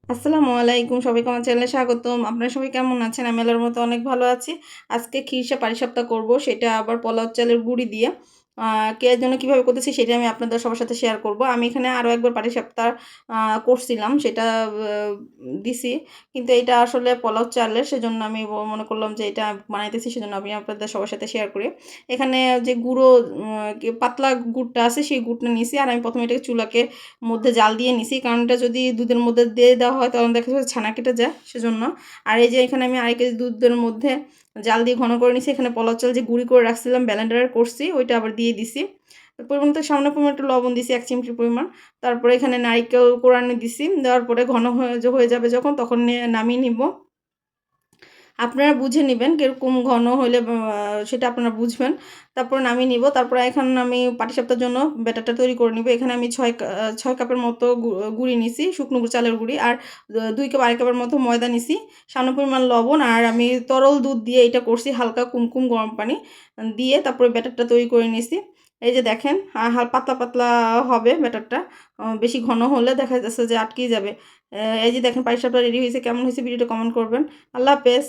আসসালামু আলাইকুম, সবাইকে আমার চ্যানেলে স্বাগতম। আপনারা সবাই কেমন আছেন? আমি আল্লাহর মতো অনেক ভালো আছি। আজকে খিরসা পাটিসাপটা করব, সেটা আবার পোলাও চালের গুঁড়ি দিয়ে। কে জন্য কীভাবে করতেছি সেটা আমি আপনাদের সবার সাথে শেয়ার করব। আমি এখানে আরও একবার পাটিসাপটা করছিলাম, সেটা দিছি, কিন্তু এটা আসলে পোলাও চালের, সেজন্য আমি মনে করলাম যে এটা বানাইতেছি, সেজন্য আমি আপনাদের সবার সাথে শেয়ার করি। এখানে যে গুঁড়ো পাতলা গুড়টা আছে সেই গুড়টা নিছি, আর আমি প্রথমে এটাকে চুলাকে মধ্যে জাল দিয়ে নিছি, কারণ এটা যদি দুধের মধ্যে দিয়ে দেওয়া হয় তখন দেখা যাচ্ছে ছানা কেটে যায়, সেজন্য। আর এই যে এখানে আমি আড়াই কেজি দুধের মধ্যে জাল দিয়ে ঘন করে নিছি। এখানে পোলাও চাল যে গুঁড়ি করে রাখছিলাম ব্লেন্ডারে করছি, ওইটা আবার দিয়ে দিছি। পরিমাণ তো সামান্য পরিমাণ একটু লবণ দিছি, 1 চিমটির পরিমাণ। তারপরে এখানে নারিকেল কোড়ানো দিছি, দেওয়ার পরে ঘন হয়ে যাবে যখন, তখন নামিয়ে নিব। আপনারা বুঝে নেবেন কিরকম ঘন হইলে সেটা আপনারা বুঝবেন। তারপর নামিয়ে নিব। তারপরে এখন আমি পাটিসাপটার জন্য ব্যাটারটা তৈরি করে নিব। এখানে আমি 6 কাপের মতো গুঁড়ি নিছি, শুকনো চালের গুঁড়ি, আর 2 কাপ, আড়াই কাপের মতো ময়দা নিছি, সামান্য পরিমাণ লবণ, আর আমি তরল দুধ দিয়ে এটা করছি, হালকা কুমকুম গরম পানি দিয়ে তারপরে ব্যাটারটা তৈরি করে নিছি। এই যে দেখেন, পাতলা পাতলা হবে ব্যাটারটা। বেশি ঘন হলে দেখা যাচ্ছে যে আটকেই যাবে। এই যে দেখেন পাটিসাপটা রেডি হয়েছে। কেমন হয়েছে ভিডিওটা কমেন্ট করবেন। আল্লাহ হাফেজ।